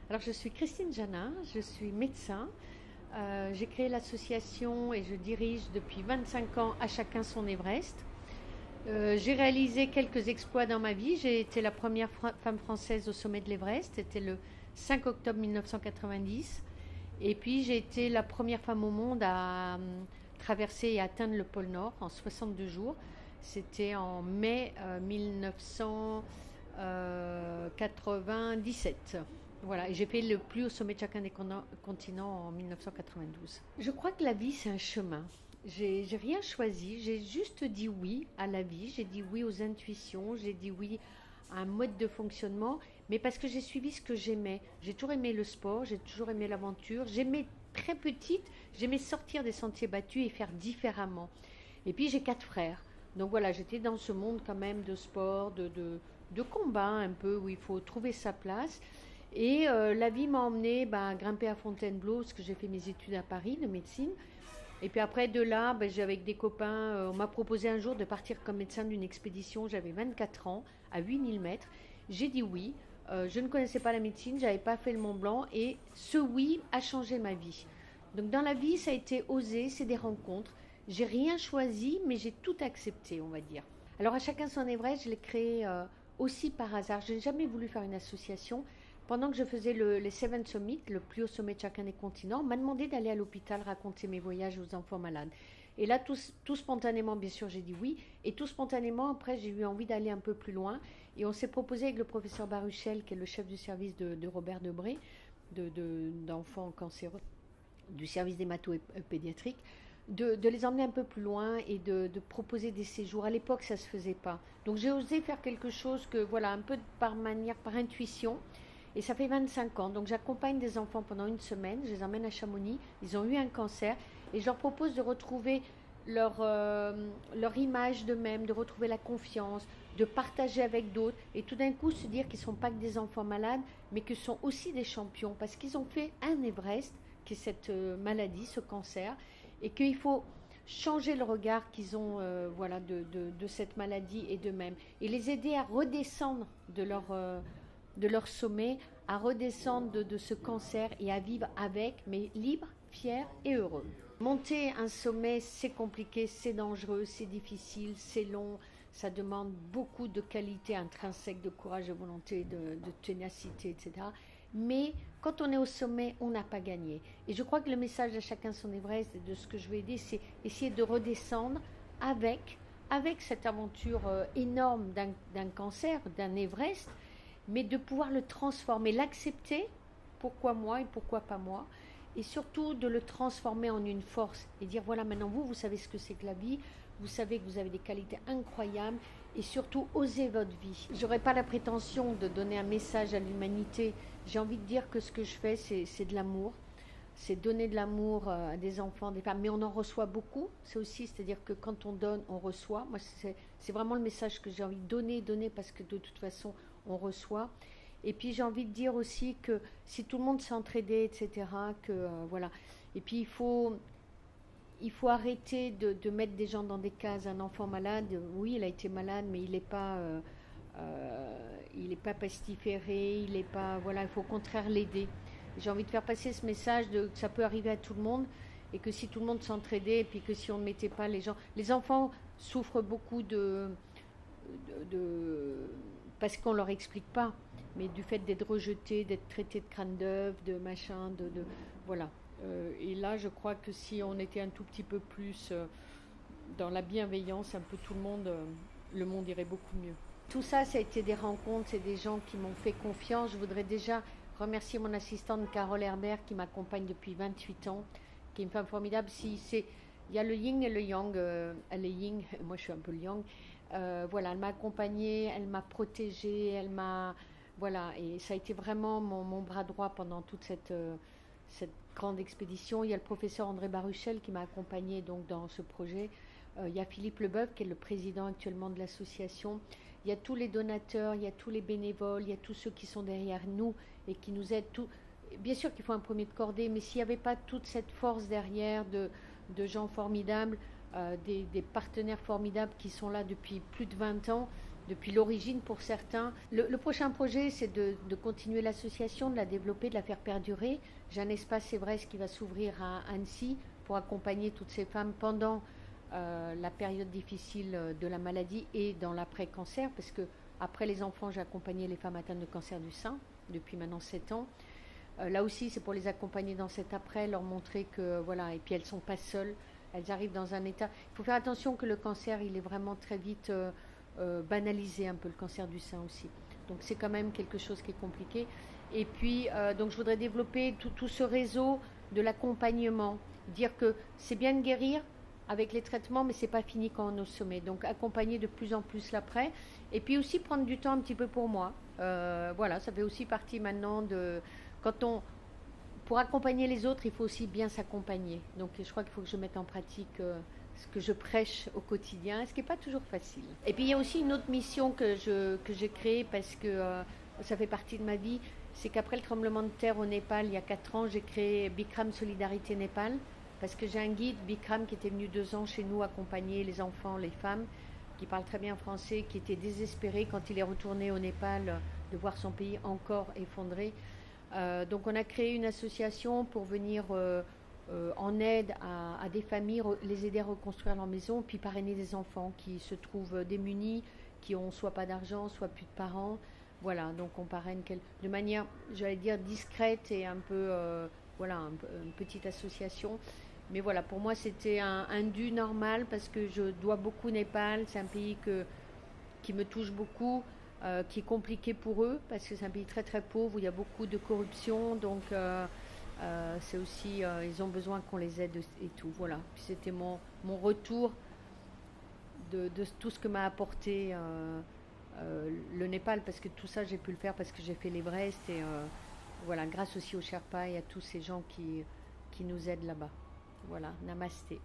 Alors, je suis Christine Janin, je suis médecin. J'ai créé l'association et je dirige depuis 25 ans À chacun son Everest. J'ai réalisé quelques exploits dans ma vie. J'ai été la première femme française au sommet de l'Everest, c'était le 5 octobre 1990. Et puis j'ai été la première femme au monde à traverser et atteindre le pôle Nord en 62 jours. C'était en mai 1997. Voilà, et j'ai fait le plus haut sommet de chacun des continents en 1992. Je crois que la vie, c'est un chemin. J'ai rien choisi, j'ai juste dit oui à la vie, j'ai dit oui aux intuitions, j'ai dit oui à un mode de fonctionnement, mais parce que j'ai suivi ce que j'aimais. J'ai toujours aimé le sport, j'ai toujours aimé l'aventure, j'aimais très petite, j'aimais sortir des sentiers battus et faire différemment. Et puis j'ai 4 frères, donc voilà, j'étais dans ce monde quand même de sport, de combat un peu, où il faut trouver sa place. Et la vie m'a emmenée grimper à Fontainebleau, parce que j'ai fait mes études à Paris de médecine. Et puis après de là, avec des copains, on m'a proposé un jour de partir comme médecin d'une expédition. J'avais 24 ans, à 8000 mètres. J'ai dit oui. Je ne connaissais pas la médecine, j'avais pas fait le Mont Blanc. Et ce oui a changé ma vie. Donc dans la vie, ça a été osé, c'est des rencontres. J'ai rien choisi, mais j'ai tout accepté, on va dire. Alors à chacun son Everest, je l'ai créé aussi par hasard. Je n'ai jamais voulu faire une association. Pendant que je faisais les Seven Summits, le plus haut sommet de chacun des continents, on m'a demandé d'aller à l'hôpital raconter mes voyages aux enfants malades. Et là, tout spontanément, bien sûr, j'ai dit oui. Et tout spontanément, après, j'ai eu envie d'aller un peu plus loin. Et on s'est proposé avec le professeur Baruchel, qui est le chef du service de Robert Debré, d'enfants cancéreux, du service d'hémato-pédiatrique, de les emmener un peu plus loin et de proposer des séjours. À l'époque, ça ne se faisait pas. Donc j'ai osé faire quelque chose que, voilà, un peu par intuition. Et ça fait 25 ans, donc j'accompagne des enfants pendant une semaine, je les emmène à Chamonix, ils ont eu un cancer, et je leur propose de retrouver leur image d'eux-mêmes, de retrouver la confiance, de partager avec d'autres, et tout d'un coup se dire qu'ils ne sont pas que des enfants malades, mais qu'ils sont aussi des champions, parce qu'ils ont fait un Everest, qui est cette maladie, ce cancer, et qu'il faut changer le regard qu'ils ont de cette maladie et d'eux-mêmes, et les aider à redescendre de leur sommet, à redescendre de ce cancer et à vivre avec, mais libre, fier et heureux. Monter un sommet, c'est compliqué, c'est dangereux, c'est difficile, c'est long, ça demande beaucoup de qualités intrinsèques, de courage, de volonté, de ténacité, etc. Mais quand on est au sommet, on n'a pas gagné. Et je crois que le message de chacun son Everest et de ce que je veux aider, c'est essayer de redescendre avec cette aventure énorme d'un cancer, d'un Everest, mais de pouvoir le transformer, l'accepter, pourquoi moi et pourquoi pas moi, et surtout de le transformer en une force et dire voilà, maintenant vous savez ce que c'est que la vie, vous savez que vous avez des qualités incroyables et surtout osez votre vie. J'aurais pas la prétention de donner un message à l'humanité, j'ai envie de dire que ce que je fais c'est de l'amour, c'est donner de l'amour à des enfants, des femmes, mais on en reçoit beaucoup, c'est aussi, c'est-à-dire que quand on donne, on reçoit. Moi c'est vraiment le message que j'ai envie de donner parce que de toute façon on reçoit. Et puis j'ai envie de dire aussi que si tout le monde s'entraidait, etc., que voilà. Et puis il faut arrêter de mettre des gens dans des cases. Un enfant malade, oui, il a été malade, mais il n'est pas pestiféré, il n'est pas, voilà, il faut au contraire l'aider. J'ai envie de faire passer ce message que ça peut arriver à tout le monde et que si tout le monde s'entraidait et puis que si on ne mettait pas les enfants souffrent beaucoup parce qu'on ne leur explique pas, mais du fait d'être rejetés, d'être traités de crâne d'œuf, de machin, voilà. Et là, je crois que si on était un tout petit peu plus dans la bienveillance, un peu tout le monde, le monde irait beaucoup mieux. Tout ça, ça a été des rencontres, c'est des gens qui m'ont fait confiance. Je voudrais déjà remercier mon assistante Carole Herbert qui m'accompagne depuis 28 ans, qui est une femme formidable. Il y a le yin et le yang, elle est yin, moi je suis un peu le yang. Voilà, elle m'a accompagnée, elle m'a protégée, voilà, et ça a été vraiment mon bras droit pendant toute cette grande expédition. Il y a le professeur André Baruchel qui m'a accompagnée donc dans ce projet. Il y a Philippe Leboeuf qui est le président actuellement de l'association. Il y a tous les donateurs, il y a tous les bénévoles, il y a tous ceux qui sont derrière nous et qui nous aident. Bien sûr qu'il faut un premier de cordée, mais s'il n'y avait pas toute cette force derrière de gens formidables, des partenaires formidables qui sont là depuis plus de 20 ans, depuis l'origine pour certains. Le prochain projet, c'est de continuer l'association, de la développer, de la faire perdurer. J'ai un espace Everest qui va s'ouvrir à Annecy pour accompagner toutes ces femmes pendant la période difficile de la maladie et dans l'après-cancer, parce que après les enfants, j'ai accompagné les femmes atteintes de cancer du sein depuis maintenant 7 ans. Là aussi, c'est pour les accompagner dans cet après, leur montrer que, voilà, et puis elles ne sont pas seules, elles arrivent dans un état. Il faut faire attention que le cancer, il est vraiment très vite banalisé, un peu le cancer du sein aussi. Donc c'est quand même quelque chose qui est compliqué. Et puis, donc je voudrais développer tout ce réseau de l'accompagnement, dire que c'est bien de guérir avec les traitements, mais c'est pas fini quand on est au sommet. Donc accompagner de plus en plus l'après. Et puis aussi prendre du temps un petit peu pour moi. Voilà, ça fait aussi partie maintenant de... Pour accompagner les autres, il faut aussi bien s'accompagner. Donc je crois qu'il faut que je mette en pratique ce que je prêche au quotidien, ce qui n'est pas toujours facile. Et puis il y a aussi une autre mission que j'ai créée parce que ça fait partie de ma vie. C'est qu'après le tremblement de terre au Népal, il y a 4 ans, j'ai créé Bikram Solidarité Népal. Parce que j'ai un guide, Bikram, qui était venu 2 ans chez nous accompagner les enfants, les femmes, qui parle très bien français, qui était désespéré quand il est retourné au Népal de voir son pays encore effondré. Donc on a créé une association pour venir en aide à des familles, les aider à reconstruire leur maison, puis parrainer des enfants qui se trouvent démunis, qui ont soit pas d'argent, soit plus de parents. Voilà, donc on parraine de manière, j'allais dire, discrète et un peu, voilà, une petite association. Mais voilà, pour moi, c'était un dû normal parce que je dois beaucoup au Népal. C'est un pays qui me touche beaucoup, qui est compliqué pour eux parce que c'est un pays très très pauvre où il y a beaucoup de corruption. Donc, c'est aussi, ils ont besoin qu'on les aide et tout. Voilà, puis c'était mon retour de tout ce que m'a apporté le Népal, parce que tout ça, j'ai pu le faire parce que j'ai fait l'Everest. Et voilà, grâce aussi aux Sherpas et à tous ces gens qui nous aident là-bas. Voilà, namasté.